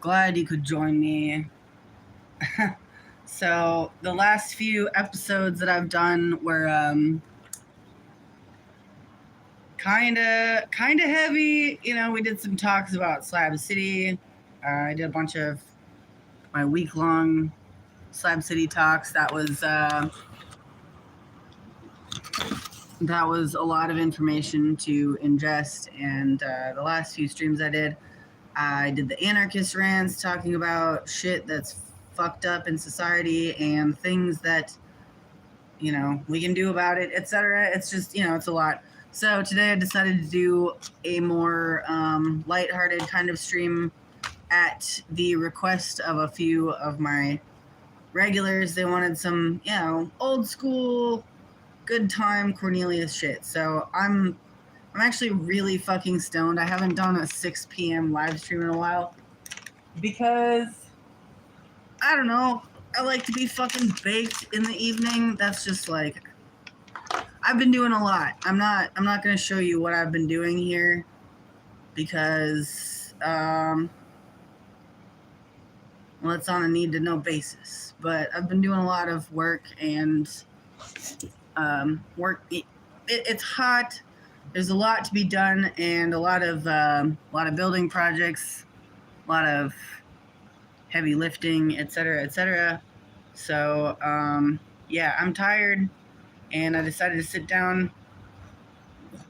Glad you could join me. So the last few episodes that I've done were kind of heavy. You know, we did some talks about Slab City. I did a bunch of my week-long Slab City talks. That was a lot of information to ingest. And the last few streams I did the anarchist rants talking about shit that's fucked up in society and things that we can do about it, etc. It's just it's a lot. So today I decided to do a more lighthearted kind of stream at the request of a few of my regulars. They wanted some old school good time Cornelius shit. So I'm actually really fucking stoned. I haven't done a 6 p.m. live stream in a while because I don't know. I like to be fucking baked in the evening. That's just like I've been doing a lot. I'm not going to show you what I've been doing here because well, it's on a need to know basis. But I've been doing a lot of work and it's hot. There's a lot to be done and a lot of building projects, a lot of heavy lifting, etc., etc. So yeah, I'm tired, and I decided to sit down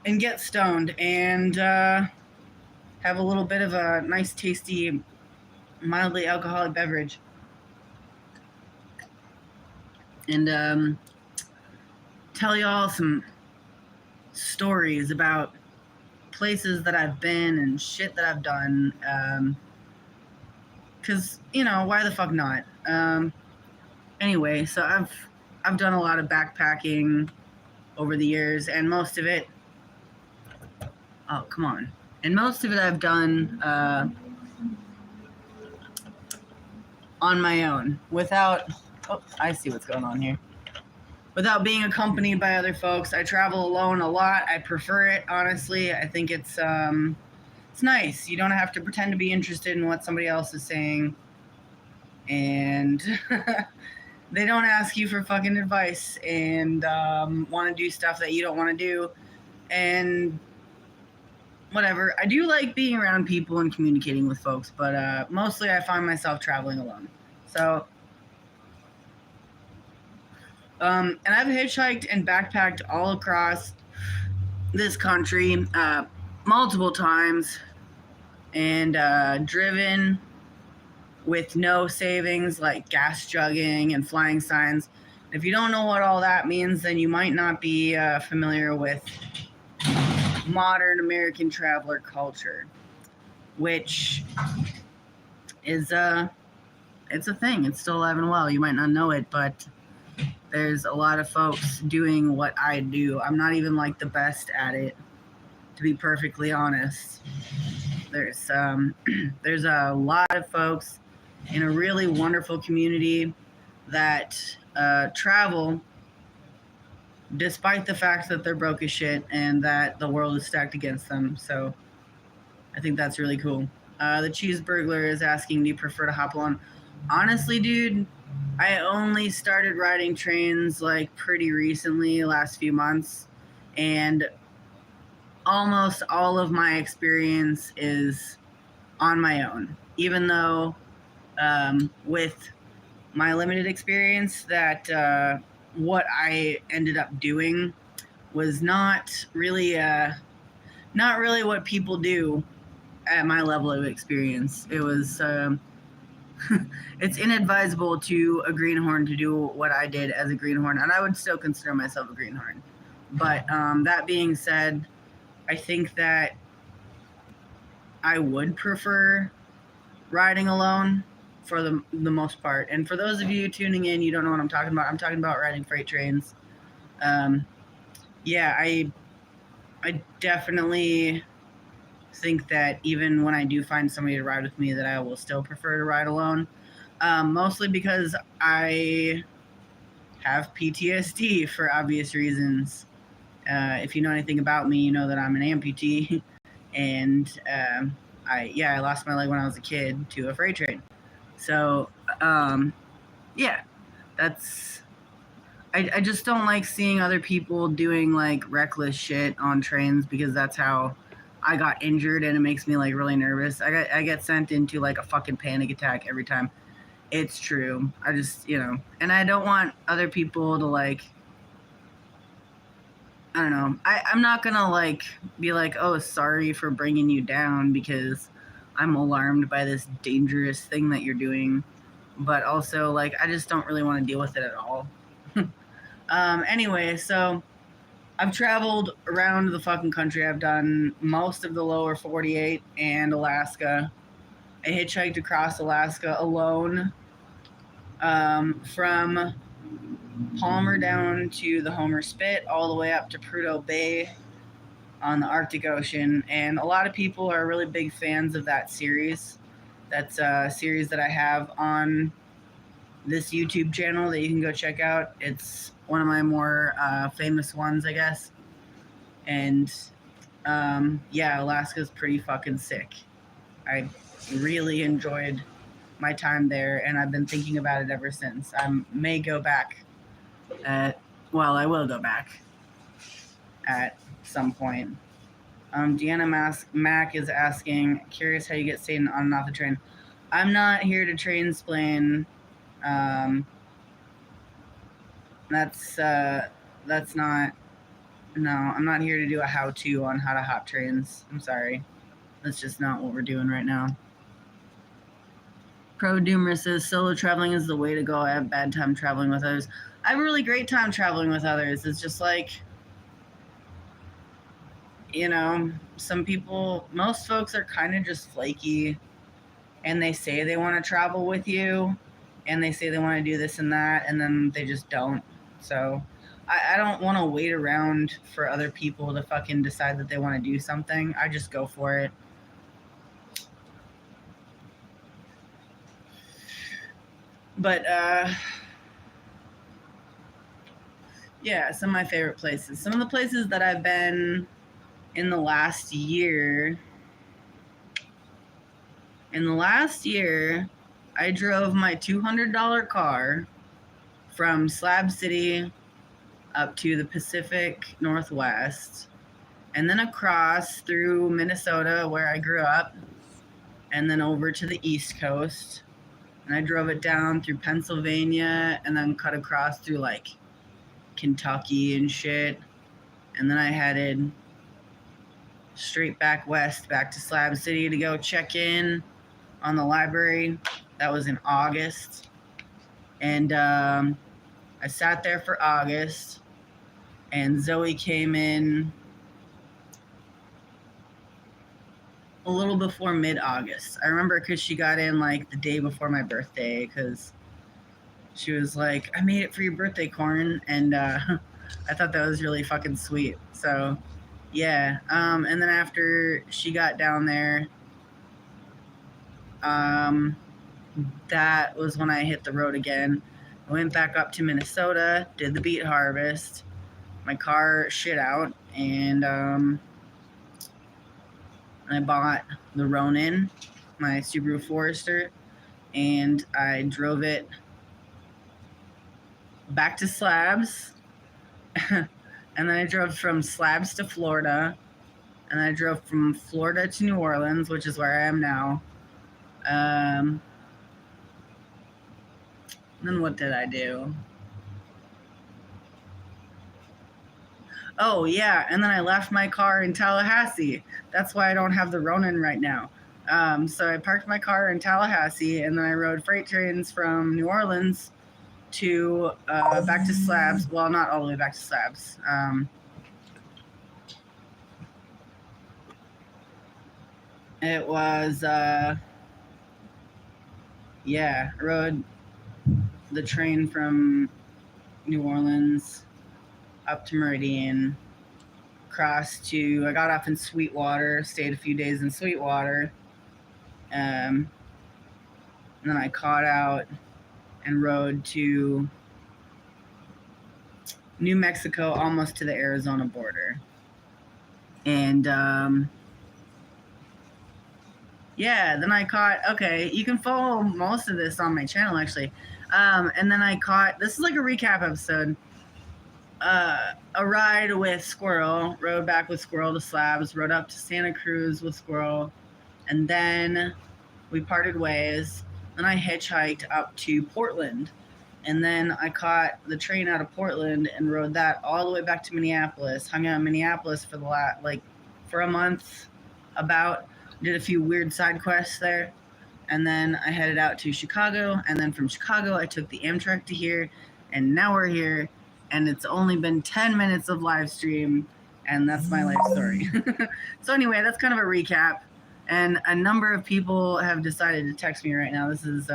and get stoned and have a little bit of a nice, tasty, mildly alcoholic beverage, and tell y'all some stories about places that I've been and shit that I've done. Because why the fuck not? Anyway, so I've done a lot of backpacking over the years, and most of it I've done on my own without I see what's going on here. Without being accompanied by other folks. I travel alone a lot. I prefer it, honestly. I think it's nice. You don't have to pretend to be interested in what somebody else is saying, and they don't ask you for fucking advice and want to do stuff that you don't want to do, and whatever. I do like being around people and communicating with folks, but mostly I find myself traveling alone. So and I've hitchhiked and backpacked all across this country multiple times, and driven with no savings, like gas jugging and flying signs. If you don't know what all that means, then you might not be familiar with modern American traveler culture, which is it's a thing. It's still alive and well. You might not know it, but there's a lot of folks doing what I do. I'm not even like the best at it, to be perfectly honest. There's a lot of folks in a really wonderful community that travel despite the fact that they're broke as shit and that the world is stacked against them. So I think that's really cool. The Cheese Burglar is asking, do you prefer to hop alone? Honestly, dude, I only started riding trains like pretty recently, last few months, and almost all of my experience is on my own, even though with my limited experience that what I ended up doing was not really what people do at my level of experience. It was it's inadvisable to a greenhorn to do what I did as a greenhorn, and I would still consider myself a greenhorn. But that being said, I think that I would prefer riding alone for the most part. And for those of you tuning in, you don't know what I'm talking about. I'm talking about riding freight trains. Yeah, I definitely think that even when I do find somebody to ride with me, that I will still prefer to ride alone. Mostly because I have PTSD for obvious reasons. If you know anything about me, you know that I'm an amputee, and I lost my leg when I was a kid to a freight train. So, yeah, that's I just don't like seeing other people doing like reckless shit on trains because that's how I got injured, and it makes me like really nervous. I get sent into like a fucking panic attack every time. It's true. I just, and I don't want other people to like, I don't know. I'm not gonna like be like, oh, sorry for bringing you down because I'm alarmed by this dangerous thing that you're doing. But also, like, I just don't really want to deal with it at all. Anyway, so I've traveled around the fucking country. I've done most of the lower 48 and Alaska. I hitchhiked across Alaska alone, from Palmer down to the Homer Spit, all the way up to Prudhoe Bay on the Arctic Ocean. And a lot of people are really big fans of that series. That's a series that I have on this YouTube channel that you can go check out. It's one of my more famous ones, I guess. And yeah, Alaska's pretty fucking sick. I really enjoyed my time there, and I've been thinking about it ever since. I may go back I will go back at some point. Deanna Mack is asking, curious how you get stayed on and off the train. I'm not here to train explain. That's not. No, I'm not here to do a how-to on how to hop trains. I'm sorry. That's just not what we're doing right now. Pro Doomer says solo traveling is the way to go. I have bad time traveling with others. I have a really great time traveling with others. It's just like, most folks are kind of just flaky, and they say they want to travel with you, and they say they want to do this and that, and then they just don't. So I don't want to wait around for other people to fucking decide that they want to do something. I just go for it. But, yeah, some of my favorite places. Some of the places that I've been in the last year. In the last year, I drove my $200 car from Slab City up to the Pacific Northwest, and then across through Minnesota, where I grew up, and then over to the East Coast. And I drove it down through Pennsylvania and then cut across through like Kentucky and shit. And then I headed straight back west, back to Slab City to go check in on the library. That was in August. And I sat there for August, and Zoe came in a little before mid-August. I remember because she got in like the day before my birthday, because she was like, I made it for your birthday, Corn. And I thought that was really fucking sweet. So yeah. And then after she got down there, that was when I hit the road again. I went back up to Minnesota, did the beet harvest. My car shit out, and I bought the Ronin, my Subaru Forester, and I drove it back to Slabs. And then I drove from Slabs to Florida, and I drove from Florida to New Orleans, which is where I am now. Then what did I do? Oh, yeah, and then I left my car in Tallahassee. That's why I don't have the Ronin right now. So I parked my car in Tallahassee, and then I rode freight trains from New Orleans to back to Slabs. Well, not all the way back to Slabs. It was, I rode the train from New Orleans up to Meridian, I got off in Sweetwater, stayed a few days in Sweetwater, and then I caught out and rode to New Mexico, almost to the Arizona border. And Yeah, then I caught, okay, you can follow most of this on my channel actually. And then I caught, this is like a recap episode, a ride with Squirrel, rode back with Squirrel to Slabs, rode up to Santa Cruz with Squirrel, and then we parted ways. Then I hitchhiked up to Portland, and then I caught the train out of Portland and rode that all the way back to Minneapolis. Hung out in Minneapolis for for a month, about, did a few weird side quests there, and then I headed out to Chicago, and then from Chicago I took the Amtrak to here, and now we're here, and it's only been 10 minutes of live stream, and that's my life story. So anyway, that's kind of a recap, and a number of people have decided to text me right now. This is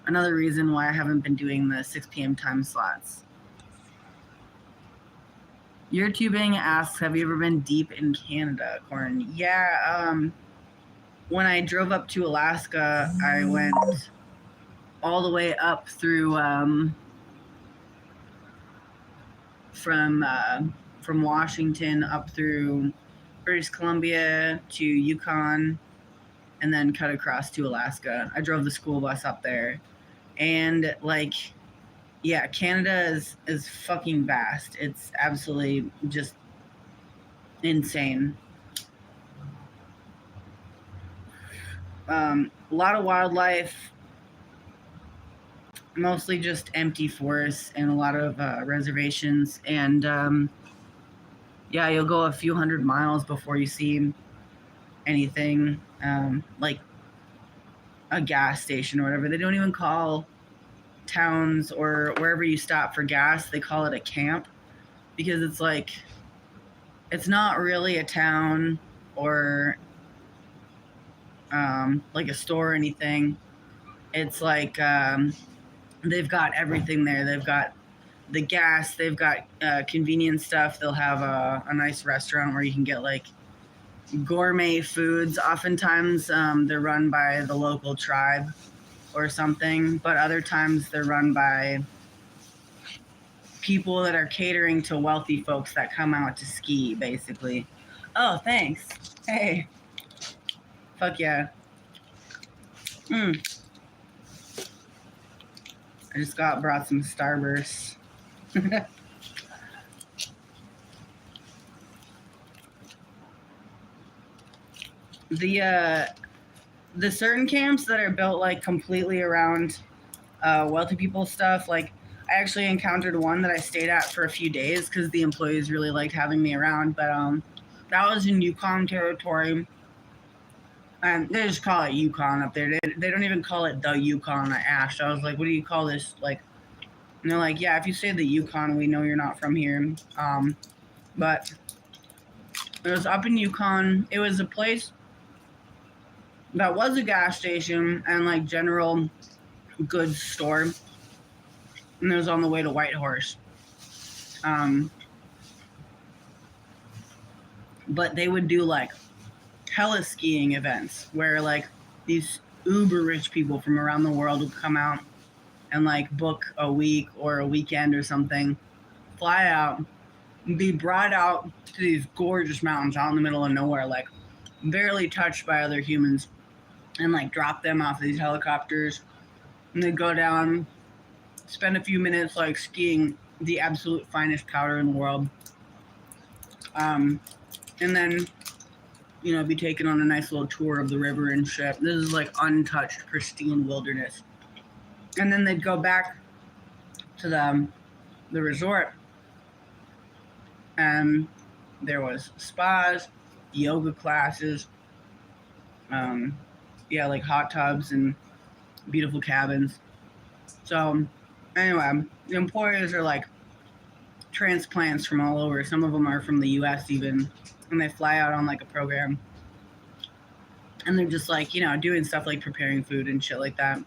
another reason why I haven't been doing the 6 p.m. time slots. YouTubing asks, have you ever been deep in Canada, Corn? Yeah, when I drove up to Alaska, I went all the way up through from Washington up through British Columbia to Yukon, and then cut across to Alaska. I drove the school bus up there, and like, yeah, Canada is fucking vast. It's absolutely just insane. A lot of wildlife, mostly just empty forests and a lot of reservations. And yeah, you'll go a few hundred miles before you see anything like a gas station or whatever. They don't even call towns or wherever you stop for gas, they call it a camp, because it's like, it's not really a town or like a store or anything. It's like they've got everything there. They've got the gas, they've got convenience stuff. They'll have a nice restaurant where you can get like gourmet foods. Oftentimes they're run by the local tribe or something, but other times they're run by people that are catering to wealthy folks that come out to ski, basically. Oh, thanks. Hey. Fuck yeah. I just brought some Starburst. The certain camps that are built like completely around wealthy people stuff, like I actually encountered one that I stayed at for a few days because the employees really liked having me around, but that was in Yukon territory. And they just call it Yukon up there. They don't even call it the Yukon. I asked. I was like, what do you call this? Like, and they're like, yeah, if you say the Yukon, we know you're not from here. But it was up in Yukon. It was a place that was a gas station and like general goods store. And it was on the way to Whitehorse. But they would do like hella skiing events where like these uber rich people from around the world would come out and like book a week or a weekend or something, fly out, and be brought out to these gorgeous mountains out in the middle of nowhere, like barely touched by other humans, and like drop them off these helicopters, and they go down, spend a few minutes like skiing the absolute finest powder in the world, and then, you know, be taken on a nice little tour of the river and shit. This is like untouched, pristine wilderness. And then they'd go back to the resort, and there was spas, yoga classes, yeah, like hot tubs and beautiful cabins. So anyway, the employers are like transplants from all over. Some of them are from the US even, and they fly out on like a program, and they're just like, you know, doing stuff like preparing food and shit like that.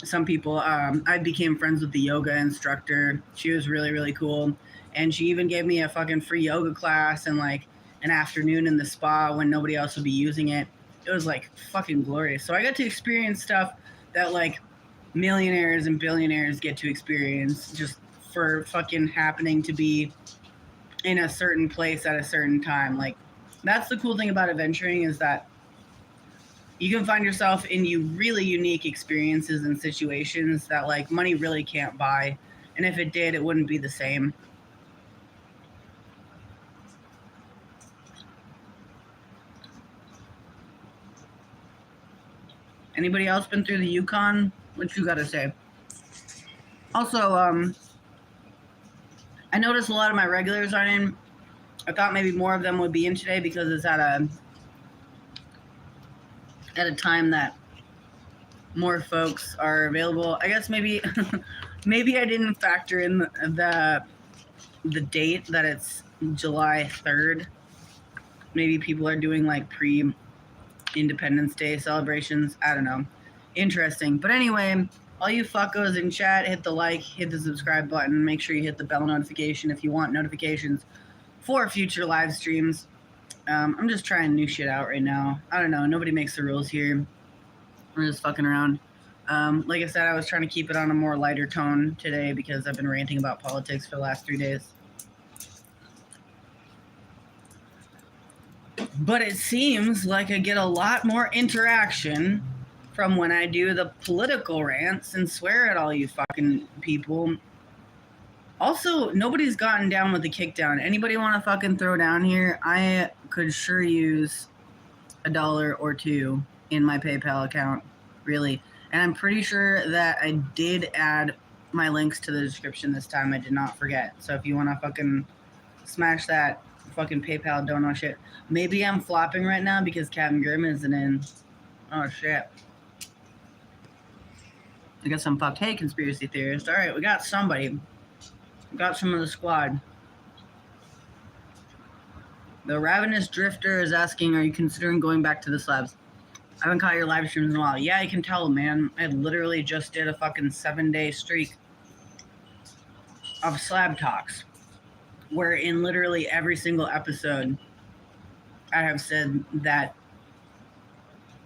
Some people, I became friends with the yoga instructor. She was really, really cool. And she even gave me a fucking free yoga class and like an afternoon in the spa when nobody else would be using it. It was like fucking glorious. So I got to experience stuff that like millionaires and billionaires get to experience just for fucking happening to be in a certain place at a certain time. Like, that's the cool thing about adventuring, is that you can find yourself in really unique experiences and situations that like money really can't buy. And if it did, it wouldn't be the same. Anybody else been through the Yukon? What you got to say? Also, I noticed a lot of my regulars aren't in. I thought maybe more of them would be in today because it's at a time that more folks are available. I guess maybe maybe I didn't factor in the date that it's July 3rd. Maybe people are doing like pre-Independence Day celebrations. I don't know. Interesting. But anyway, all you fuckos in chat, hit the like, hit the subscribe button. Make sure you hit the bell notification if you want notifications for future live streams. I'm just trying new shit out right now. I don't know. Nobody makes the rules here. We're just fucking around. Like I said, I was trying to keep it on a more lighter tone today because I've been ranting about politics for the last 3 days. But it seems like I get a lot more interaction from when I do the political rants and swear at all you fucking people. Also, nobody's gotten down with the kickdown. Anybody want to fucking throw down here? I could sure use $1 or $2 in my PayPal account, really. And I'm pretty sure that I did add my links to the description this time. I did not forget. So if you want to fucking smash that fucking PayPal dono shit. Maybe I'm flopping right now because Captain Grim isn't in. Oh, shit. I guess I'm fucked. Hey, conspiracy theorist. All right, we got somebody. We got some of the squad. The Ravenous Drifter is asking, are you considering going back to the slabs? I haven't caught your live streams in a while. Yeah, I can tell, man. I literally just did a fucking 7-day streak of slab talks, where in literally every single episode, I have said that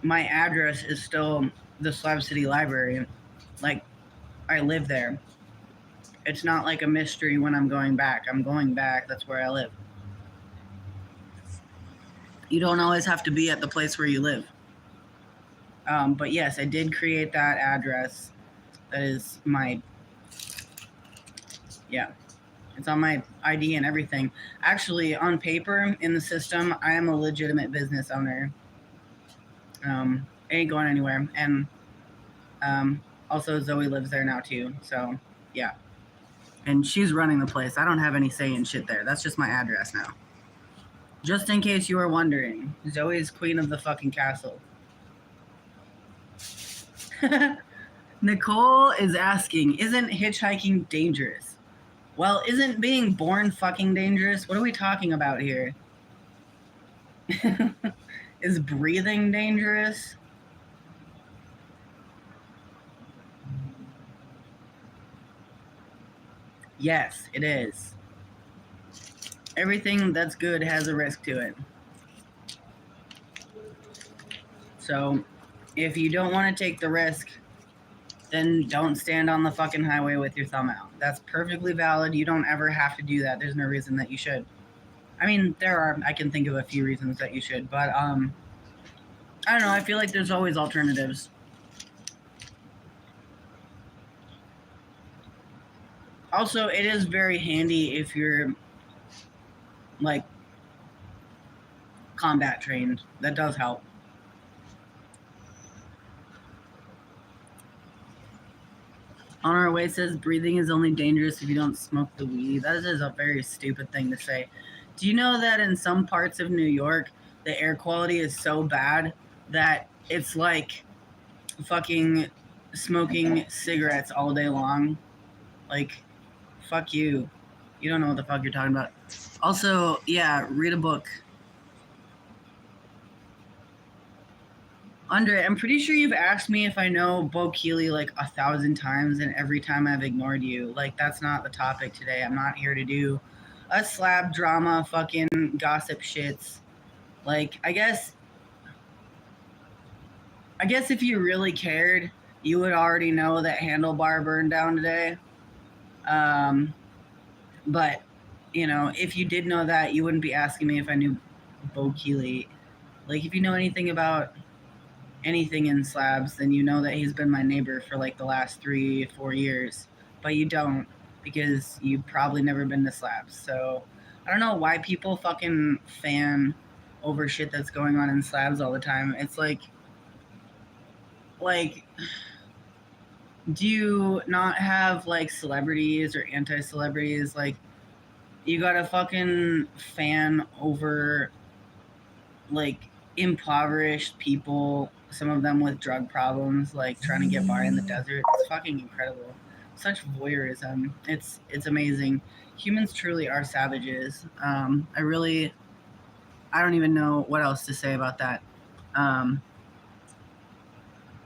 my address is still the Slab City Library. Like, I live there. It's not like a mystery when I'm going back. I'm going back. That's where I live. You don't always have to be at the place where you live. But yes, I did create that address. That is my... Yeah. It's on my ID and everything. Actually, on paper, in the system, I am a legitimate business owner. It ain't going anywhere. And also, Zoe lives there now, too. So, yeah. And she's running the place. I don't have any say in shit there. That's just my address now. Just in case you were wondering, Zoe's queen of the fucking castle. Nicole is asking, isn't hitchhiking dangerous? Well, isn't being born fucking dangerous? What are we talking about here? Is breathing dangerous? Yes, it is. Everything that's good has a risk to it. So, if you don't want to take the risk, then don't stand on the fucking highway with your thumb out. That's perfectly valid. You don't ever have to do that. There's no reason that you should. I mean, I can think of a few reasons that you should, but, I don't know. I feel like there's always alternatives. Also, it is very handy if you're, like, combat trained. That does help. On Our Way says breathing is only dangerous if you don't smoke the weed. That is a very stupid thing to say. Do you know that in some parts of New York, the air quality is so bad that it's like fucking smoking cigarettes all day long? Like, fuck you. You don't know what the fuck you're talking about. Also, yeah, read a book. Andre, I'm pretty sure you've asked me if I know Bo Keeley like 1,000 times, and every time I've ignored you. Like, that's not the topic today. I'm not here to do a slab drama, fucking gossip shits. Like, I guess if you really cared, you would already know that Handlebar burned down today. But, you know, if you did know that, you wouldn't be asking me if I knew Bo Keeley. Like, if you know anything about anything in slabs, then you know that he's been my neighbor for like the last 3-4 years. But you don't, because you've probably never been to slabs. So I don't know why people fucking fan over shit that's going on in slabs all the time. It's like, do you not have like celebrities or anti-celebrities? Like, you gotta fucking fan over like impoverished people, some of them with drug problems, like trying to get by in the desert. It's fucking incredible. Such voyeurism. It's amazing. Humans truly are savages. I don't even know what else to say about that. Um,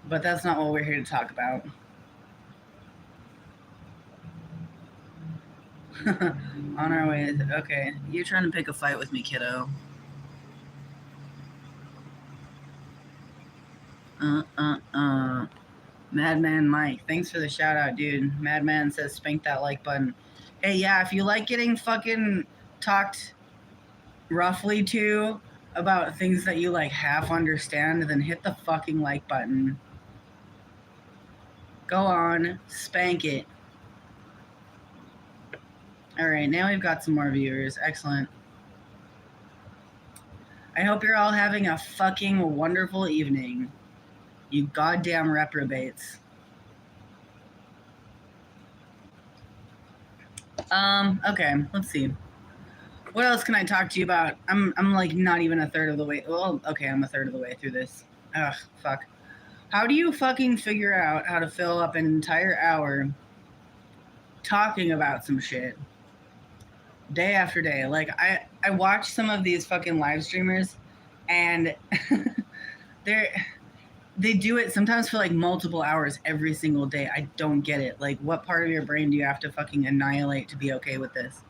but that's not what we're here to talk about. On our way. Okay, you're trying to pick a fight with me, kiddo. Madman Mike, thanks for the shout out, dude. Madman says spank that like button. Hey, yeah, if you like getting fucking talked roughly to about things that you like half understand, then hit the fucking like button. Go on, spank it. All right, now we've got some more viewers. Excellent. I hope you're all having a fucking wonderful evening. You goddamn reprobates. Okay, let's see. What else can I talk to you about? I'm like not even a third of the way. Well, okay, I'm a third of the way through this. Ugh, fuck. How do you fucking figure out how to fill up an entire hour talking about some shit day after day? Like, I watch some of these fucking live streamers, and they do it sometimes for like multiple hours every single day. I don't get it. Like, what part of your brain do you have to fucking annihilate to be okay with this?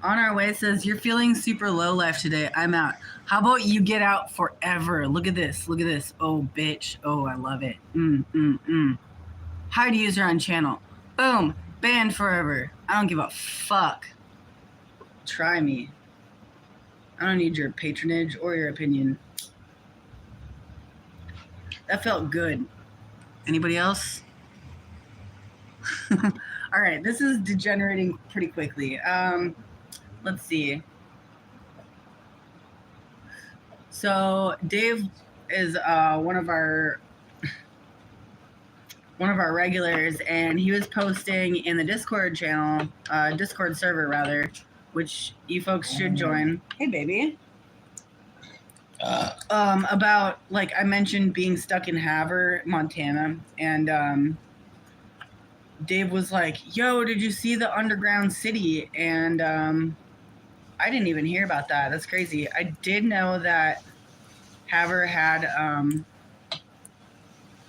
On our way says, you're feeling super low life today. I'm out. How about you get out forever? Look at this. Look at this. Oh, bitch. Oh, I love it. Hide user on channel. Boom. Banned forever. I don't give a fuck. Try me. I don't need your patronage or your opinion. That felt good. Anybody else? All right. This is degenerating pretty quickly. Let's see. So Dave is one of our regulars, and he was posting in the Discord channel, Discord server rather, which you folks should join. Hey, baby. About, like I mentioned, being stuck in Havre, Montana, and Dave was like, "Yo, did you see the underground city?" And I didn't even hear about that. That's crazy. I did know that Havre had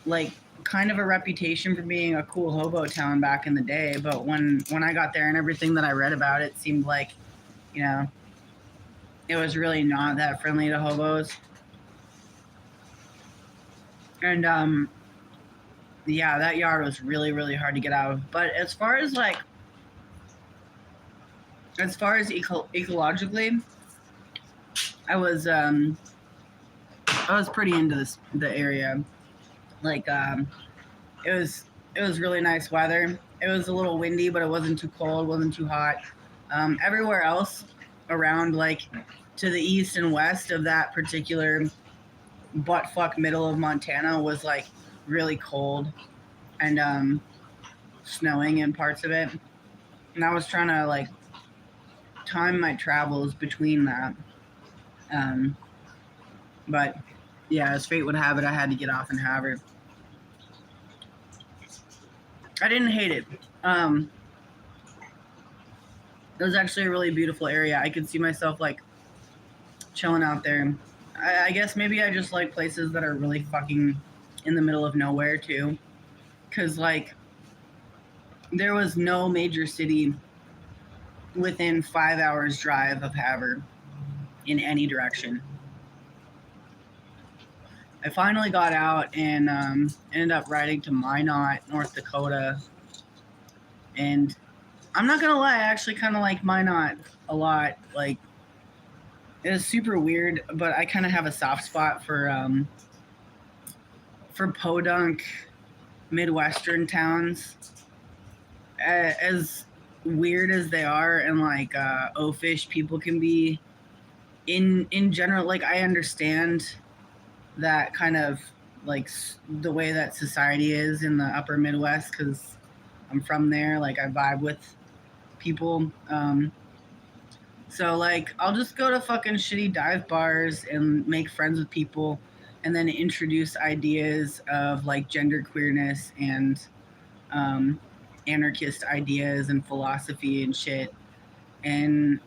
like kind of a reputation for being a cool hobo town back in the day, but when I got there and everything that I read about it seemed like, you know, it was really not that friendly to hobos. And yeah, that yard was really, really hard to get out of. But as far as ecologically, I was pretty into the area. Like, it was really nice weather. It was a little windy, but it wasn't too cold, wasn't too hot. Everywhere else around, like to the east and west of that particular buttfuck middle of Montana, was like really cold and snowing in parts of it. And I was trying to like time my travels between that. But yeah, as fate would have it, I had to get off in Havre. I didn't hate it. It was actually a really beautiful area. I could see myself like chilling out there. I guess maybe I just like places that are really fucking in the middle of nowhere too. Cause like there was no major city within 5 hours drive of Havre in any direction. I finally got out and ended up riding to Minot, North Dakota. And I'm not gonna lie, I actually kind of like Minot a lot. Like, It was super weird, but I kind of have a soft spot for podunk Midwestern towns. As weird as they are, and like oafish people can be, in general, like I understand that kind of like the way that society is in the upper Midwest because I'm from there. Like I vibe with people. So like I'll just go to fucking shitty dive bars and make friends with people and then introduce ideas of like gender queerness and um, anarchist ideas and philosophy and shit. And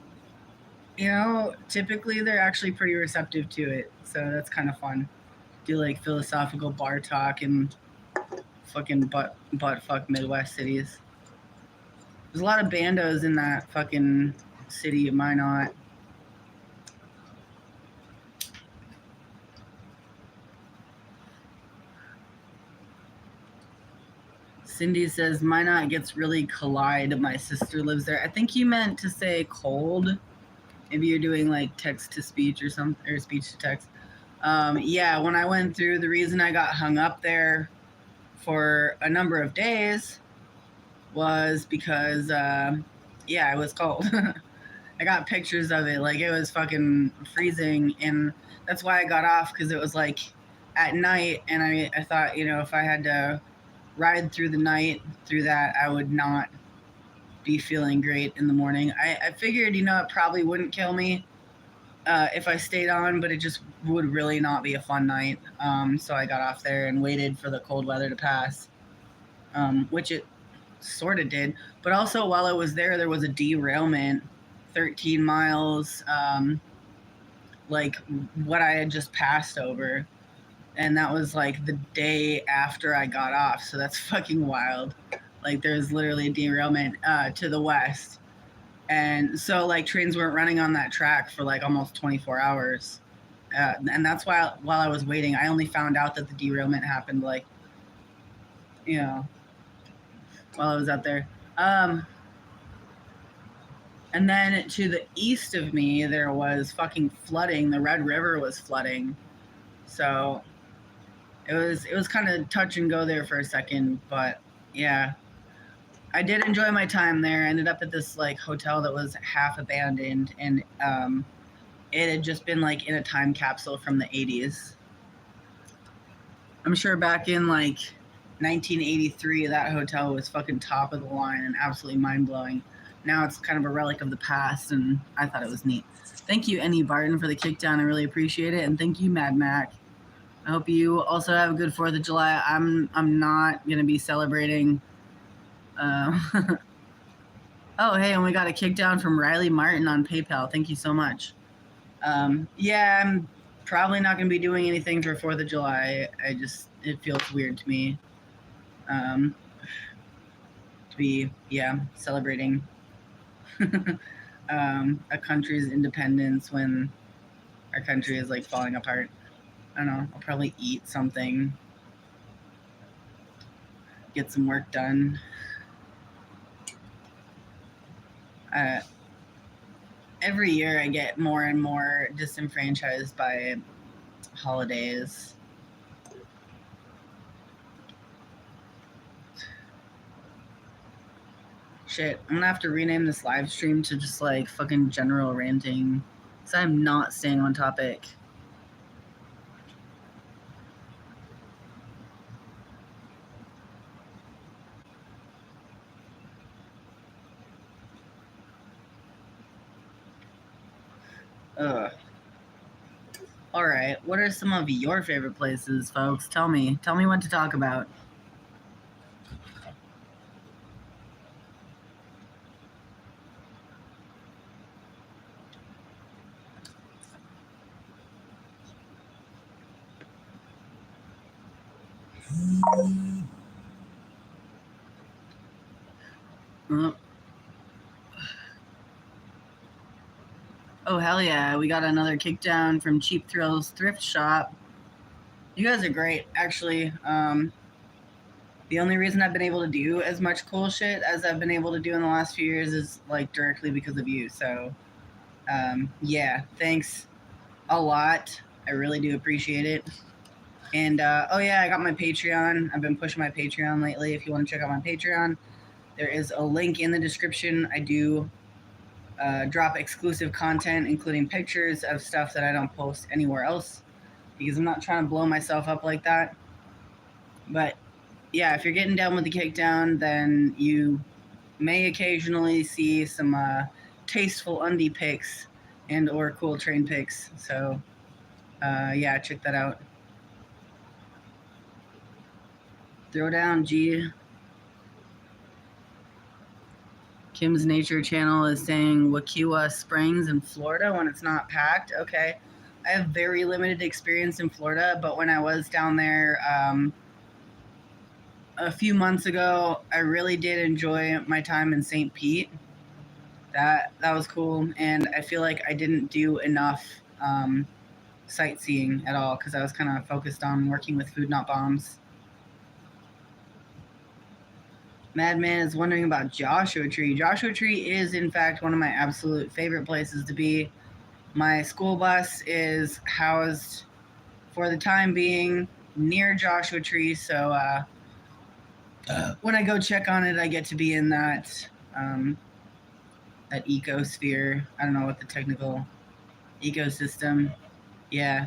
typically they're actually pretty receptive to it. So that's kind of fun. Do like philosophical bar talk and fucking butt fuck Midwest cities. There's a lot of bandos in that fucking city. Am I not? Cindy says Minot gets really collide. My sister lives there. I think you meant to say cold. Maybe you're doing like text to speech or something, or speech to text. Yeah, when I went through, the reason I got hung up there for a number of days was because, yeah, it was cold. I got pictures of it. Like, it was fucking freezing. And that's why I got off, because it was like at night. And I thought, if I had to ride through the night through that, I would not be feeling great in the morning. I figured, it probably wouldn't kill me if I stayed on, but it just would really not be a fun night. So I got off there and waited for the cold weather to pass, which it sort of did. But also, while I was there was a derailment 13 miles, like what I had just passed over. And that was like the day after I got off. So that's fucking wild. Like there's literally a derailment to the west. And so like trains weren't running on that track for like almost 24 hours. And that's why while I was waiting, I only found out that the derailment happened like, while I was out there. And then to the east of me, there was fucking flooding. The Red River was flooding. So it was kind of touch and go there for a second, but yeah. I did enjoy my time there. I ended up at this like hotel that was half abandoned, and it had just been like in a time capsule from the 80s. I'm sure back in like 1983, that hotel was fucking top of the line and absolutely mind blowing. Now it's kind of a relic of the past, and I thought it was neat. Thank you, Annie Barton, for the kickdown. I really appreciate it, and thank you, Mad Mac. I hope you also have a good 4th of July. I'm not gonna be celebrating. Oh, hey, and we got a kickdown from Riley Martin on PayPal. Thank you so much. Yeah, I'm probably not going to be doing anything for 4th of July. It feels weird to me to be, celebrating a country's independence when our country is like falling apart. I don't know. I'll probably eat something, get some work done. Every year I get more and more disenfranchised by holidays. Shit, I'm gonna have to rename this live stream to just like fucking general ranting, because I'm not staying on topic. Ugh. All right, what are some of your favorite places, folks? Tell me what to talk about. Oh, hell yeah. We got another kickdown from Cheap Thrills Thrift Shop. You guys are great, actually. The only reason I've been able to do as much cool shit as I've been able to do in the last few years is like directly because of you. So Yeah, thanks a lot. I really do appreciate it. And oh yeah, I got my Patreon. I've been pushing my Patreon lately. If you want to check out my Patreon, there is a link in the description. I do drop exclusive content, including pictures of stuff that I don't post anywhere else, because I'm not trying to blow myself up like that. But yeah, if you're getting down with the kickdown, then you may occasionally see some tasteful undie pics and or cool train pics. So yeah, check that out. Throw down, G. Kim's Nature Channel is saying Wakiwa Springs in Florida when it's not packed. Okay. I have very limited experience in Florida, but when I was down there a few months ago, I really did enjoy my time in St. Pete. That was cool, and I feel like I didn't do enough sightseeing at all because I was kind of focused on working with Food Not Bombs. Madman is wondering about Joshua Tree. Joshua Tree is, in fact, one of my absolute favorite places to be. My school bus is housed, for the time being, near Joshua Tree, so when I go check on it, I get to be in that that ecosphere. I don't know what the technical ecosystem. Yeah,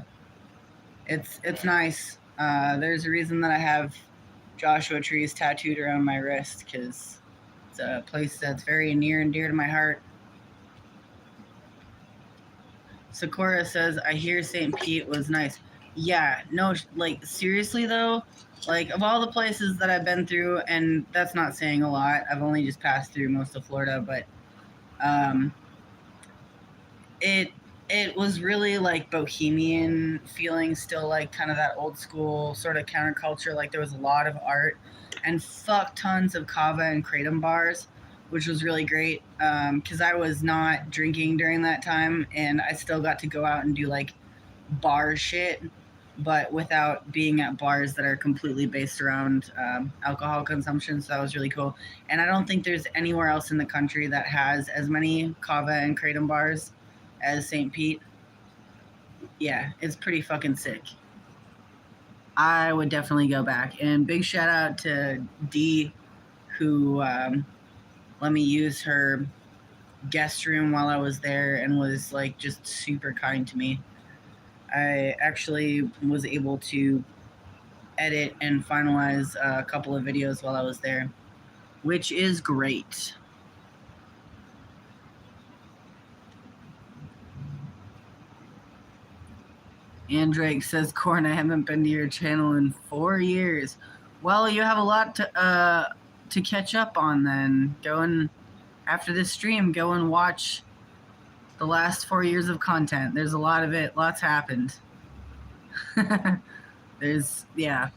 it's nice. There's a reason that I have Joshua trees tattooed around my wrist because it's a place that's very near and dear to my heart. Sakura says, I hear St. Pete was nice. Yeah, no, like, seriously, though, like, of all the places that I've been through, and that's not saying a lot, I've only just passed through most of Florida, but it was really, like, bohemian feeling, still, like, kind of that old school sort of counterculture. Like, there was a lot of art and fuck tons of kava and kratom bars, which was really great because I was not drinking during that time, and I still got to go out and do, like, bar shit, but without being at bars that are completely based around alcohol consumption. So that was really cool. And I don't think there's anywhere else in the country that has as many kava and kratom bars as St. Pete. Yeah, it's pretty fucking sick. I would definitely go back. And big shout out to Dee, who let me use her guest room while I was there and was, like, just super kind to me. I actually was able to edit and finalize a couple of videos while I was there, which is great. Andrake says, Corn, I haven't been to your channel in 4 years. Well, you have a lot to catch up on then. Go and, after this stream, go and watch the last 4 years of content. There's a lot of it. Lots happened. Yeah.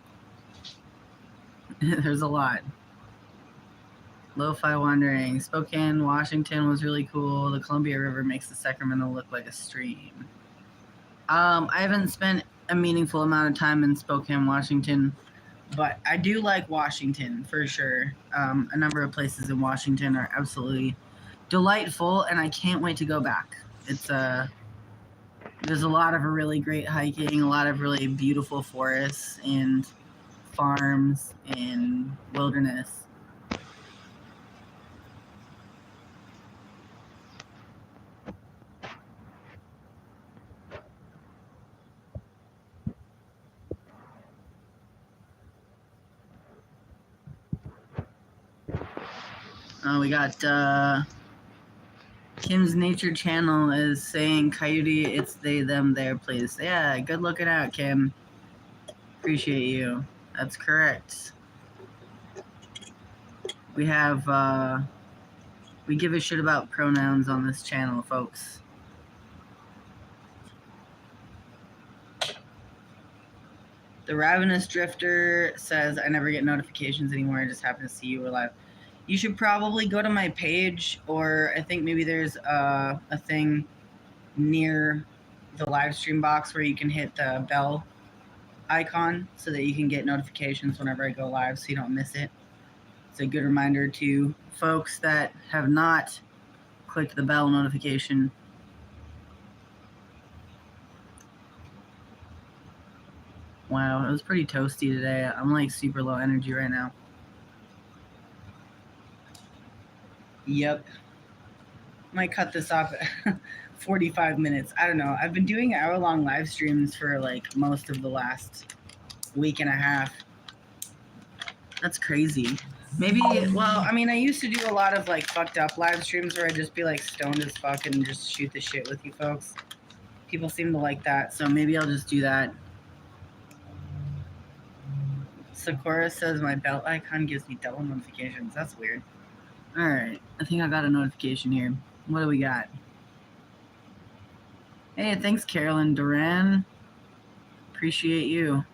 There's a lot. Lo-Fi Wandering. Spokane, Washington was really cool. The Columbia River makes the Sacramento look like a stream. I haven't spent a meaningful amount of time in Spokane, Washington, but I do like Washington for sure. A number of places in Washington are absolutely delightful, and I can't wait to go back. There's a lot of really great hiking, a lot of really beautiful forests and farms and wilderness. We got Kim's Nature Channel is saying, Coyote, it's they, them, their place. Yeah, good looking out, Kim. Appreciate you. That's correct. We have, we give a shit about pronouns on this channel, folks. The Ravenous Drifter says, I never get notifications anymore. I just happen to see you alive. You should probably go to my page, or I think maybe there's a thing near the live stream box where you can hit the bell icon so that you can get notifications whenever I go live so you don't miss it. It's a good reminder to folks that have not clicked the bell notification. Wow, it was pretty toasty today. I'm like super low energy right now. Yep. Might cut this off at 45 minutes. I don't know. I've been doing hour-long live streams for like most of the last week and a half. That's crazy. Maybe, well, I mean, I used to do a lot of like fucked up live streams where I'd just be like stoned as fuck and just shoot the shit with you folks. People seem to like that, so maybe I'll just do that. Sakura says my belt icon gives me double notifications. That's weird. Alright, I think I got a notification here. What do we got? Hey, thanks, Carolyn Duran. Appreciate you.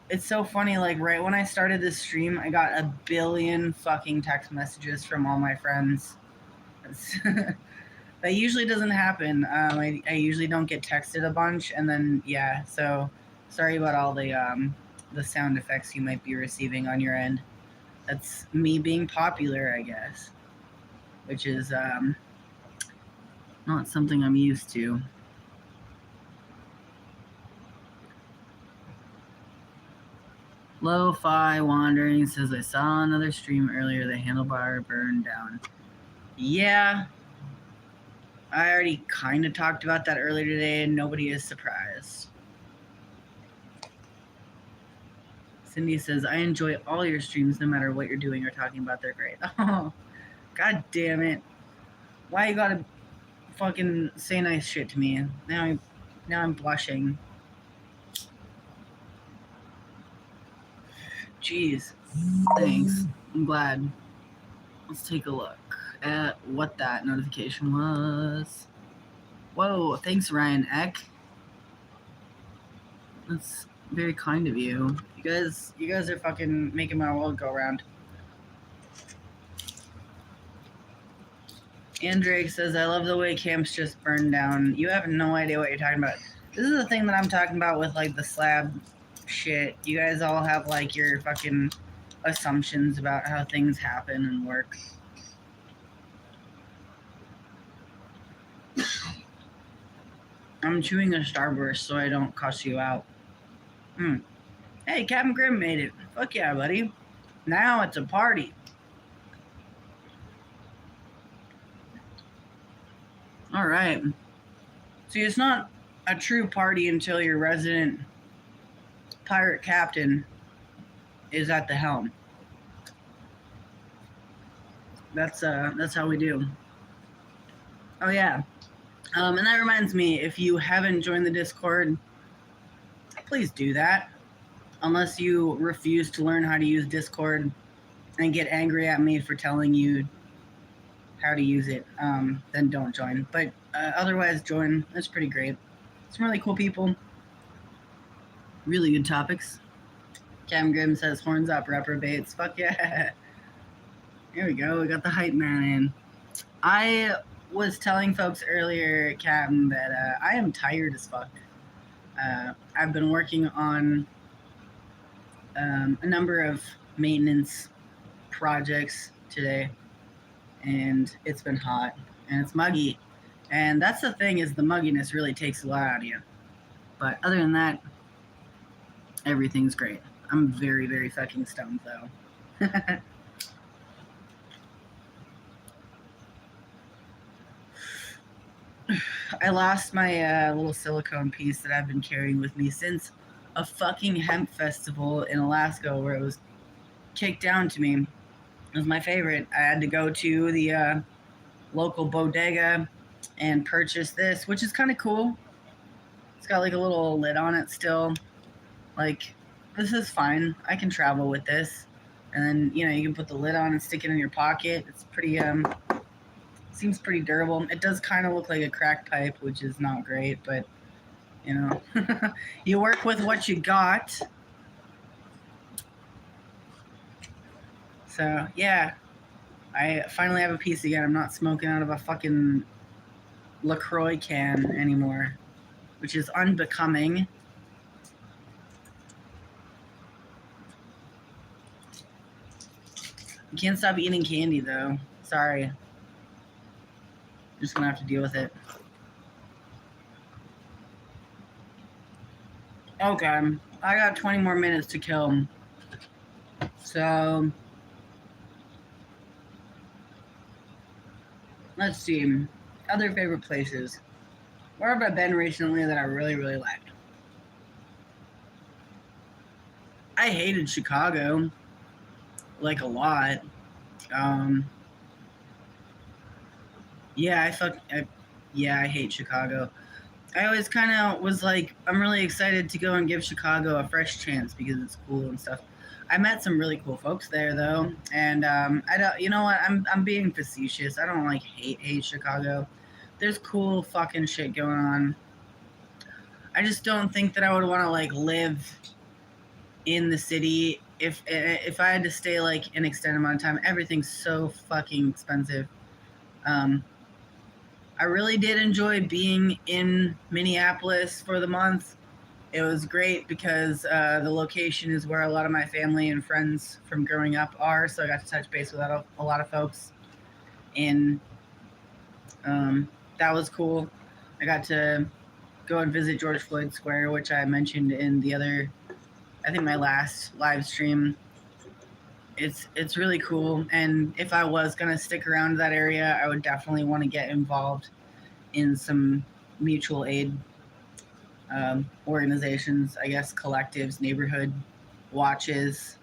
It's so funny, like, right when I started this stream, I got a billion fucking text messages from all my friends. That usually doesn't happen. I usually don't get texted a bunch, and then, yeah, so sorry about all the sound effects you might be receiving on your end. That's me being popular, I guess, which is not something I'm used to. Lo-Fi Wandering says, I saw another stream earlier, the handlebar burned down. Yeah, I already kind of talked about that earlier today, and nobody is surprised. Cindy says, I enjoy all your streams, no matter what you're doing or talking about. They're great. Oh, god damn it. Why you gotta fucking say nice shit to me? Now I'm blushing. Jeez. Thanks. I'm glad. Let's take a look at what that notification was. Whoa, thanks, Ryan Eck. That's very kind of you. You guys are fucking making my world go round. Andrake says, I love the way camps just burned down. You have no idea what you're talking about. This is the thing that I'm talking about with, like, the slab shit. You guys all have, like, your fucking assumptions about how things happen and work. I'm chewing a Starburst so I don't cuss you out. Hey, Captain Grimm made it. Fuck yeah, buddy. Now it's a party. All right. See, it's not a true party until your resident pirate captain is at the helm. That's how we do. Oh yeah. And that reminds me, if you haven't joined the Discord, please do that. Unless you refuse to learn how to use Discord and get angry at me for telling you how to use it, then don't join. But otherwise, join. That's pretty great. Some really cool people. Really good topics. Cam Grimm says, horns up, reprobates. Fuck yeah. Here we go. We got the hype man in. I was telling folks earlier, Captain, that I am tired as fuck. I've been working on a number of maintenance projects today, and it's been hot, and it's muggy. And that's the thing, is the mugginess really takes a lot out of you. But other than that, everything's great. I'm very, very fucking stoned, though. I lost my little silicone piece that I've been carrying with me since a fucking hemp festival in Alaska where it was kicked down to me. It was my favorite. I had to go to the local bodega and purchase this, which is kind of cool. It's got like a little lid on it still. Like, this is fine. I can travel with this. And then, you know, you can put the lid on and stick it in your pocket. It's pretty, seems pretty durable. It does kind of look like a crack pipe, which is not great, but, you know, you work with what you got. So, yeah, I finally have a piece again. I'm not smoking out of a fucking LaCroix can anymore, which is unbecoming. You can't stop eating candy, though. Sorry. I'm just gonna have to deal with it. Okay, I got 20 more minutes to kill. So, let's see. Other favorite places. Where have I been recently that I really, really liked? I hated Chicago, like a lot. Um, yeah, yeah, I hate Chicago. I always kind of was like, I'm really excited to go and give Chicago a fresh chance because it's cool and stuff. I met some really cool folks there though, and I don't. You know what? I'm being facetious. I don't like hate Chicago. There's cool fucking shit going on. I just don't think that I would want to like live in the city if I had to stay like an extended amount of time. Everything's so fucking expensive. Um, I really did enjoy being in Minneapolis for the month. It was great because the location is where a lot of my family and friends from growing up are. So I got to touch base with a lot of folks, and that was cool. I got to go and visit George Floyd Square, which I mentioned in the other, I think my last live stream. It's really cool, and if I was gonna stick around that area, I would definitely want to get involved in some mutual aid organizations, I guess collectives, neighborhood watches,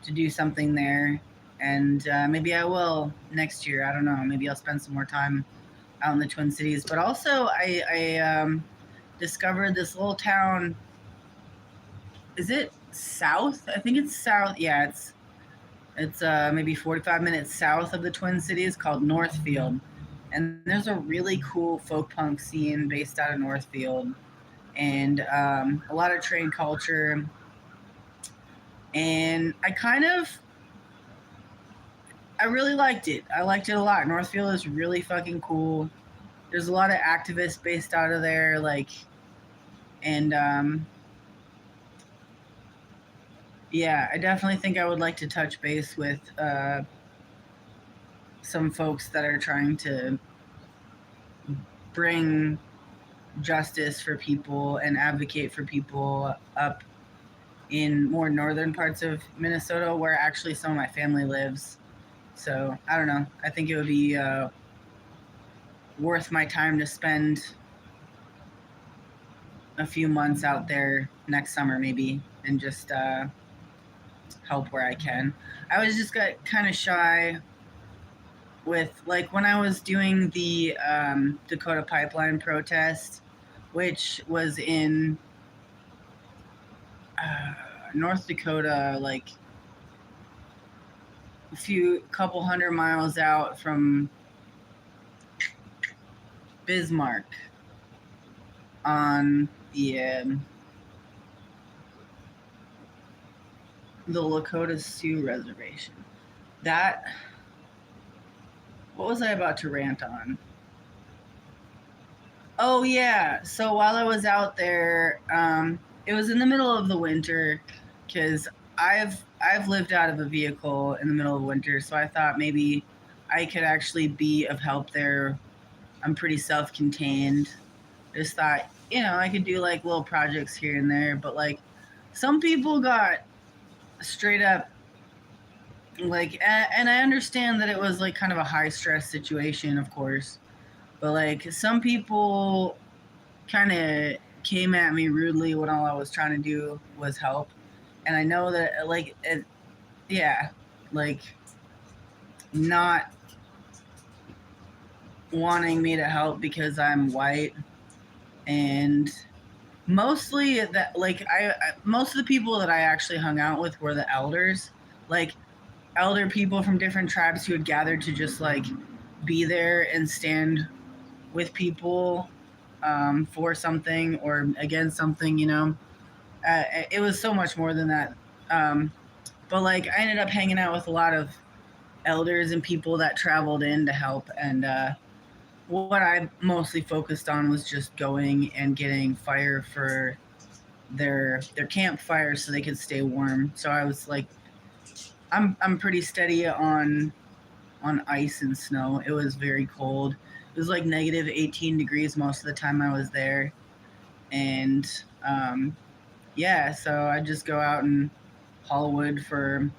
to do something there. And maybe I will next year. I don't know. Maybe I'll spend some more time out in the Twin Cities. But also, I discovered this little town. Is it south? I think it's south. Yeah, it's maybe 45 minutes south of the Twin Cities called Northfield. And there's a really cool folk punk scene based out of Northfield, and a lot of train culture. And I really liked it. I liked it a lot. Northfield is really fucking cool. There's a lot of activists based out of there, like, and yeah, I definitely think I would like to touch base with some folks that are trying to bring justice for people and advocate for people up in more northern parts of Minnesota, where actually some of my family lives. So I don't know. I think it would be worth my time to spend a few months out there next summer, maybe, and just help where I can. I was just got kind of shy with, like, when I was doing the Dakota Pipeline protest, which was in North Dakota, like couple hundred miles out from Bismarck on the Lakota Sioux Reservation. That, what was I about to rant on? Oh yeah, so while I was out there, it was in the middle of the winter, because I've lived out of a vehicle in the middle of winter, so I thought maybe I could actually be of help there. I'm pretty self-contained. Just thought, I could do like little projects here and there, but like some people got straight up like, and I understand that it was like kind of a high stress situation, of course, but like some people kind of came at me rudely when all I was trying to do was help. And I know that, like, yeah, like, not wanting me to help because I'm white. And mostly that, like, most of the people that I actually hung out with were the elders, like, elder people from different tribes who had gathered to just, like, be there and stand with people for something or against something, it was so much more than that. But like, I ended up hanging out with a lot of elders and people that traveled in to help. And what I mostly focused on was just going and getting fire for their campfire so they could stay warm. So I was like, I'm pretty steady on ice and snow. It was very cold. It was like negative 18 degrees most of the time I was there. And yeah, so I just go out and haul wood for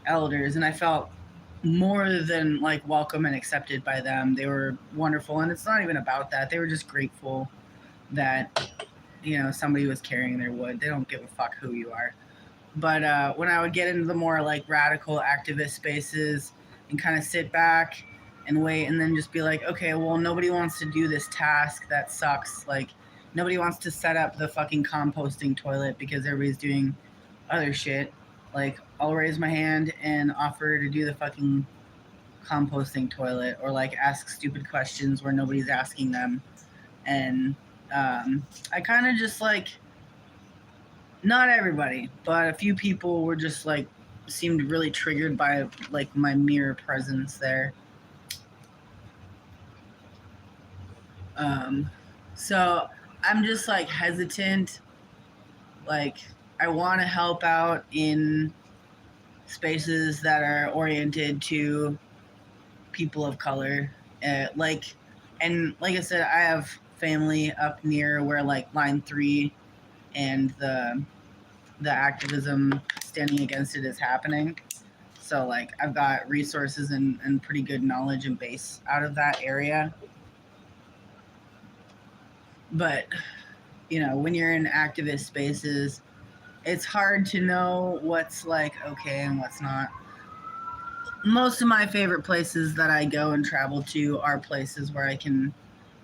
elders, and I felt more than like welcome and accepted by them. They were wonderful, and it's not even about that. They were just grateful that somebody was carrying their wood. They don't give a fuck who you are. But when I would get into the more like radical activist spaces and kind of sit back and wait and then just be like, okay, well, nobody wants to do this task that sucks. Like, nobody wants to set up the fucking composting toilet because everybody's doing other shit. Like, I'll raise my hand and offer to do the fucking composting toilet, or like ask stupid questions where nobody's asking them. And I kind of just like, not everybody, but a few people were just like seemed really triggered by like my mere presence there. Um, so I'm just like hesitant. Like, I want to help out in spaces that are oriented to people of color. And like I said, I have family up near where like Line 3 and the activism standing against it is happening. So like I've got resources and pretty good knowledge and base out of that area. But when you're in activist spaces, it's hard to know what's like okay and what's not. Most of my favorite places that I go and travel to are places where I can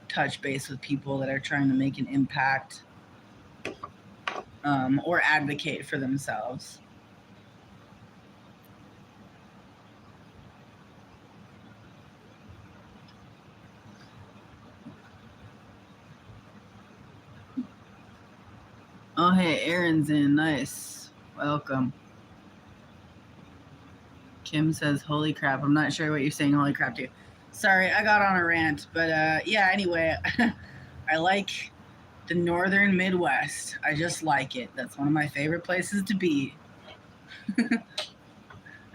touch base with people that are trying to make an impact, or advocate for themselves. Oh, hey, Aaron's in. Nice. Welcome. Kim says, holy crap. I'm not sure what you're saying holy crap to. Sorry, I got on a rant. But yeah, anyway, I like the northern Midwest. I just like it. That's one of my favorite places to be.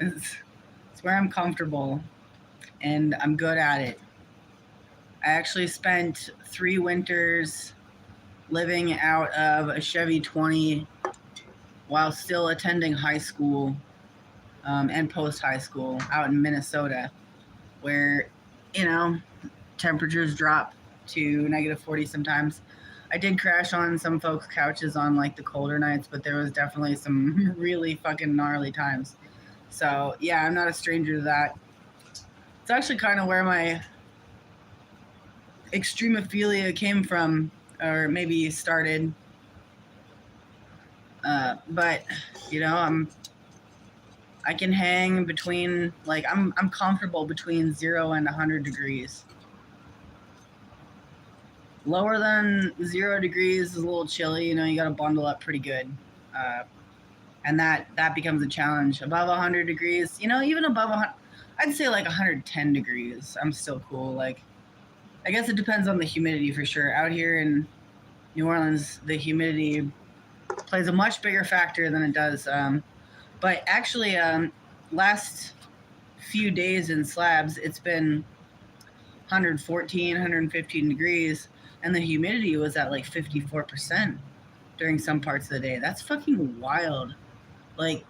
It's where I'm comfortable, and I'm good at it. I actually spent 3 winters living out of a Chevy 20 while still attending high school, and post high school out in Minnesota, where, temperatures drop to -40 sometimes. I did crash on some folks' couches on like the colder nights, but there was definitely some really fucking gnarly times. So yeah, I'm not a stranger to that. It's actually kind of where my extremophilia came from, or maybe started. But I can hang between, like, I'm comfortable between 0 and 100 degrees. Lower than 0 degrees is a little chilly. You got to bundle up pretty good, and that becomes a challenge. Above 100 degrees, even above 100, I'd say like 110 degrees, I'm still cool. Like, I guess it depends on the humidity for sure. Out here in New Orleans, the humidity plays a much bigger factor than it does. But actually, last few days in slabs, it's been 114, 115 degrees, and the humidity was at like 54% during some parts of the day. That's fucking wild. Like,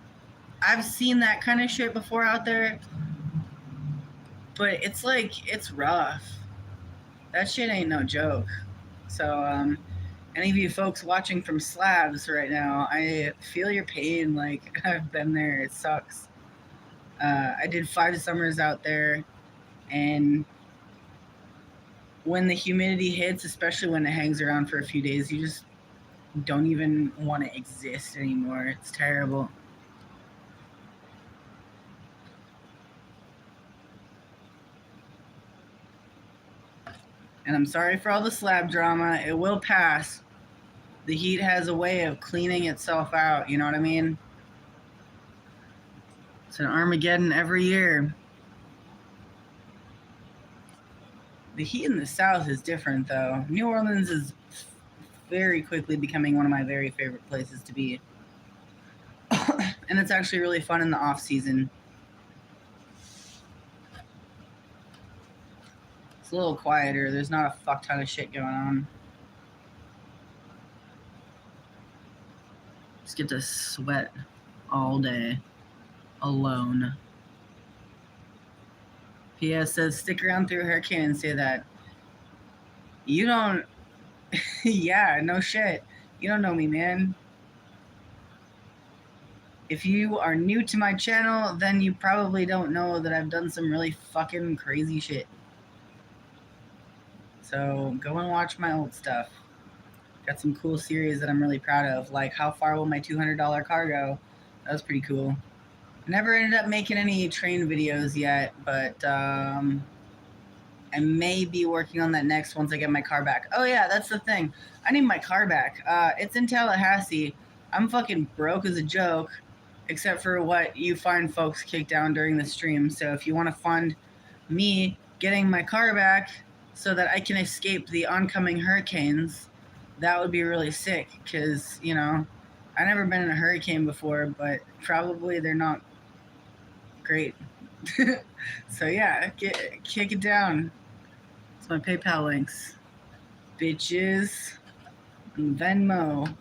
I've seen that kind of shit before out there, but it's like, it's rough. That shit ain't no joke. So, any of you folks watching from slabs right now, I feel your pain. Like, I've been there. It sucks. I did 5 summers out there, and when the humidity hits, especially when it hangs around for a few days, you just don't even want to exist anymore. It's terrible. And I'm sorry for all the slab drama. It will pass. The heat has a way of cleaning itself out, you know what I mean? It's an Armageddon every year. The heat in the South is different, though. New Orleans is very quickly becoming one of my very favorite places to be. And it's actually really fun in the off season. It's a little quieter. There's not a fuck ton of shit going on. Just get to sweat all day alone. P.S. says, stick around through a hurricane and say that. You don't. Yeah, no shit. You don't know me, man. If you are new to my channel, then you probably don't know that I've done some really fucking crazy shit. So go and watch my old stuff. Got some cool series that I'm really proud of, like How Far Will My $200 Car Go? That was pretty cool. Never ended up making any train videos yet, but I may be working on that next once I get my car back. Oh yeah, that's the thing. I need my car back. It's in Tallahassee. I'm fucking broke as a joke, except for what you fine folks kick down during the stream. So if you want to fund me getting my car back so that I can escape the oncoming hurricanes, that would be really sick, because, you know, I've never been in a hurricane before, but probably they're not great. So yeah, kick it down. It's my PayPal links. Bitches. And Venmo.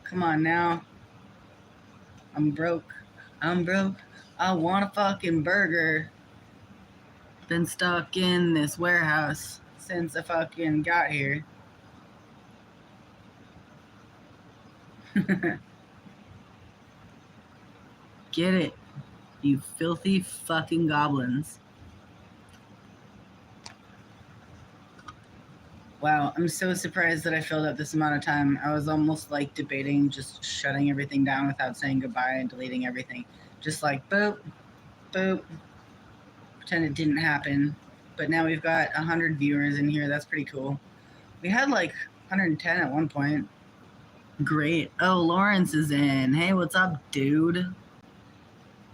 Come on now. I'm broke. I want a fucking burger. Been stuck in this warehouse since I fucking got here. Get it, you filthy fucking goblins. Wow, I'm so surprised that I filled up this amount of time. I was almost like debating just shutting everything down without saying goodbye and deleting everything. Just like boop, boop. Pretend it didn't happen. But now we've got 100 viewers in here. That's pretty cool. We had like 110 at one point. Great. Oh, Lawrence is in. Hey, what's up, dude?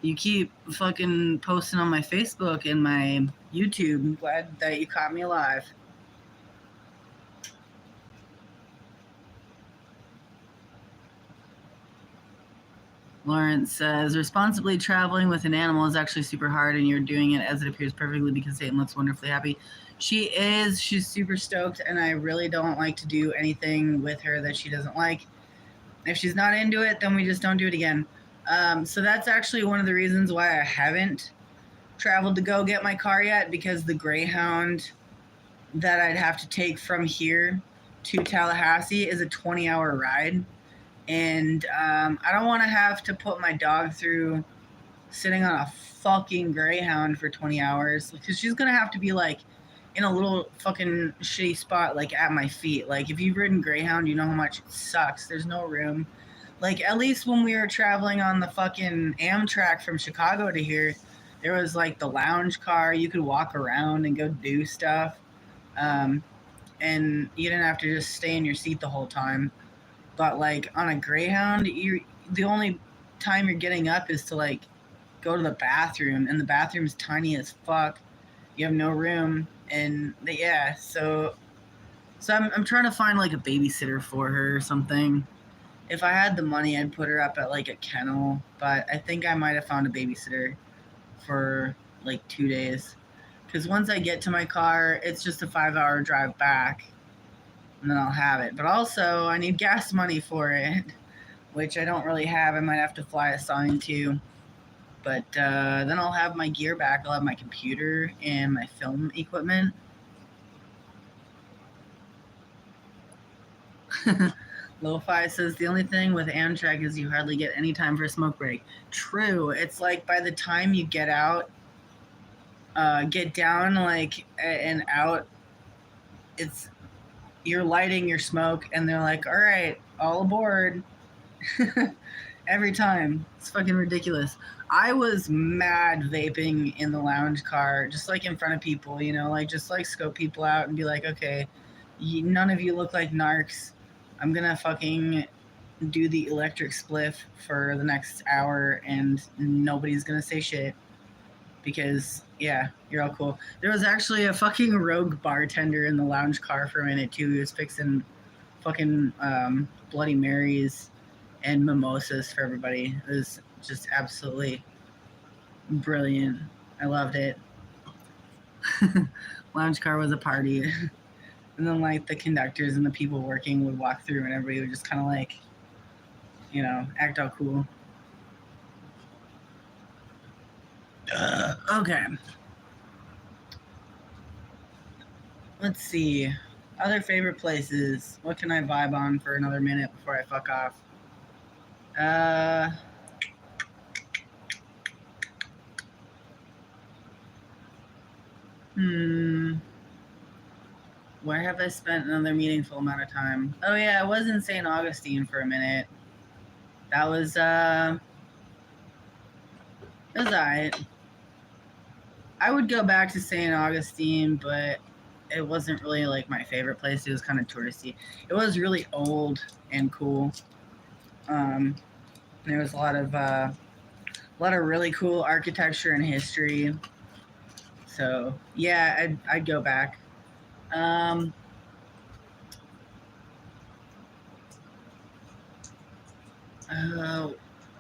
You keep fucking posting on my Facebook and my YouTube. I'm glad that you caught me alive. Lawrence says, responsibly traveling with an animal is actually super hard, and you're doing it as it appears perfectly because Satan looks wonderfully happy. She is. She's super stoked, and I really don't like to do anything with her that she doesn't like. If she's not into it, then we just don't do it again. So that's actually one of the reasons why I haven't traveled to go get my car yet, because the Greyhound that I'd have to take from here to Tallahassee is a 20-hour ride. And I don't want to have to put my dog through sitting on a fucking Greyhound for 20 hours, because she's going to have to be like in a little fucking shitty spot, like at my feet. Like if you've ridden Greyhound, you know how much it sucks. There's no room. Like at least when we were traveling on the fucking Amtrak from Chicago to here, there was like the lounge car. You could walk around and go do stuff. And you didn't have to just stay in your seat the whole time. But like on a Greyhound, the only time you're getting up is to like go to the bathroom, and the bathroom's tiny as fuck. You have no room, and yeah, so I'm trying to find like a babysitter for her or something. If I had the money, I'd put her up at like a kennel, but I think I might have found a babysitter for like 2 days, because once I get to my car, it's just a 5-hour drive back. And then I'll have it. But also, I need gas money for it, which I don't really have. I might have to fly a sign too. But then I'll have my gear back. I'll have my computer and my film equipment. Lo-Fi says, the only thing with Amtrak is you hardly get any time for a smoke break. True. It's like by the time you get out, get down like and out, you're lighting your smoke, and they're like, all right, all aboard. Every time. It's fucking ridiculous. I was mad vaping in the lounge car, just like in front of people, you know, like just like scope people out and be like, okay, none of you look like narcs. I'm gonna fucking do the electric spliff for the next hour, and nobody's gonna say shit. Because, yeah, you're all cool. There was actually a fucking rogue bartender in the lounge car for a minute, too. He was fixing fucking Bloody Marys and mimosas for everybody. It was just absolutely brilliant. I loved it. Lounge car was a party. And then, like, the conductors and the people working would walk through, and everybody would just kind of, like, act all cool. Okay. Let's see. Other favorite places. What can I vibe on for another minute before I fuck off? Where have I spent another meaningful amount of time? Oh yeah, I was in St. Augustine for a minute. That was it was alright. I would go back to St. Augustine, but it wasn't really like my favorite place. It was kind of touristy. It was really old and cool. There was a lot of really cool architecture and history. So yeah, I'd go back.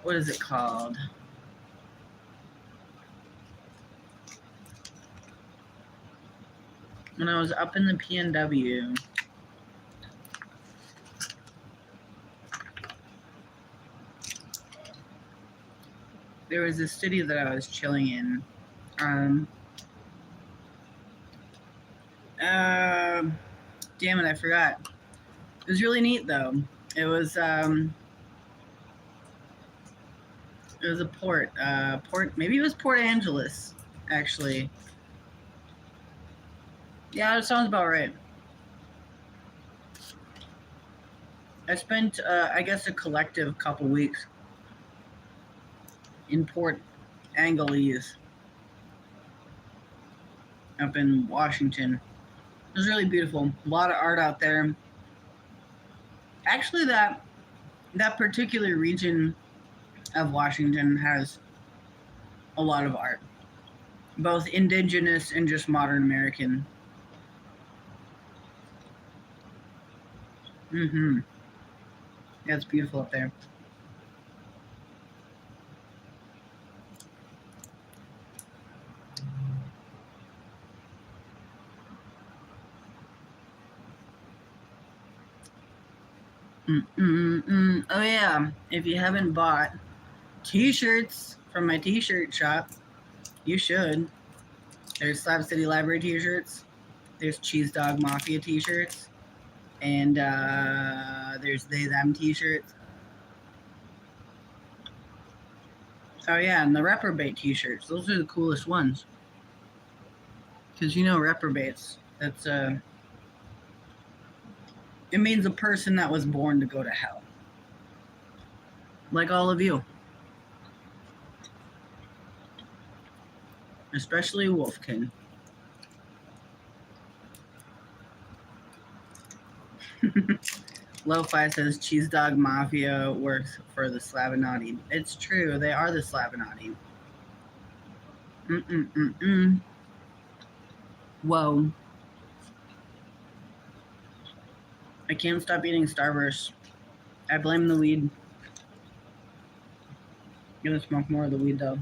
What is it called? When I was up in the PNW, there was a city that I was chilling in. Damn it, I forgot. It was really neat though. It was a port. Maybe it was Port Angeles, actually. Yeah, that sounds about right. I spent, I guess, a collective couple weeks in Port Angeles up in Washington. It was really beautiful. A lot of art out there. Actually, that particular region of Washington has a lot of art, both indigenous and just modern American. Yeah, it's beautiful up there. Oh yeah, if you haven't bought t-shirts from my t-shirt shop, you should. There's Slab City Library t-shirts, there's Cheese Dog Mafia t-shirts, and there's They Them t-shirts. Oh yeah, and the Reprobate t-shirts, those are the coolest ones. Because reprobates, that's it means a person that was born to go to hell. Like all of you. Especially Wolfkin. Lo-Fi says Cheese Dog Mafia works for the Slavinati. It's true, they are the Slavinati. Whoa. I can't stop eating Starburst. I blame the weed. I'm gonna smoke more of the weed though.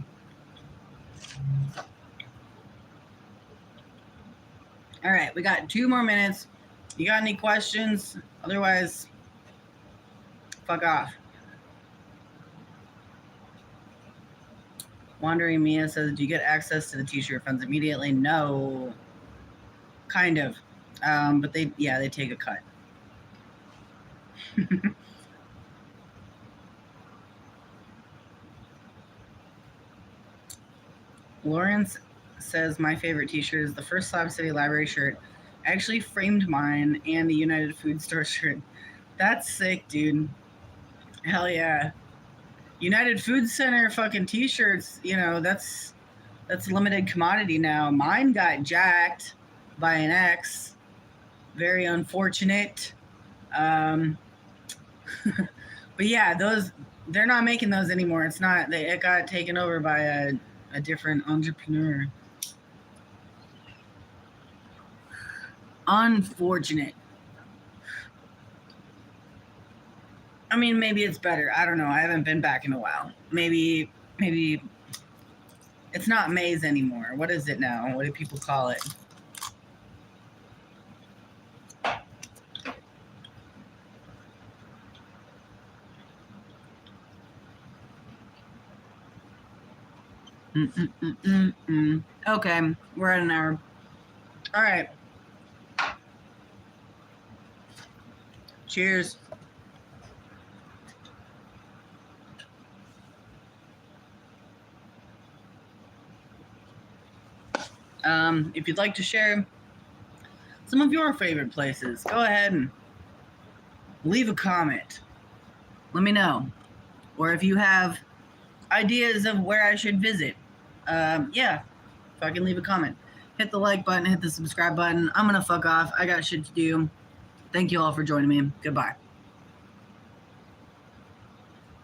Alright, we got 2 more minutes. You got any questions? Otherwise, fuck off. Wandering Mia says, do you get access to the t-shirt funds immediately? No. Kind of. But they take a cut. Lawrence says, my favorite t-shirt is the first Slab City Library shirt. I actually framed mine and the United Food Store shirt. That's sick, dude. Hell yeah. United Food Center fucking t-shirts, that's limited commodity now. Mine got jacked by an ex. Very unfortunate. But yeah, they're not making those anymore. It got taken over by a different entrepreneur. Unfortunate. I mean, maybe it's better. I don't know. I haven't been back in a while. Maybe it's not maize anymore. What is it now? What do people call it? Okay, we're at an hour. All right. Cheers. If you'd like to share some of your favorite places, go ahead and leave a comment. Let me know. Or if you have ideas of where I should visit, yeah, fucking leave a comment. Hit the like button, hit the subscribe button. I'm gonna fuck off. I got shit to do. Thank you all for joining me. Goodbye.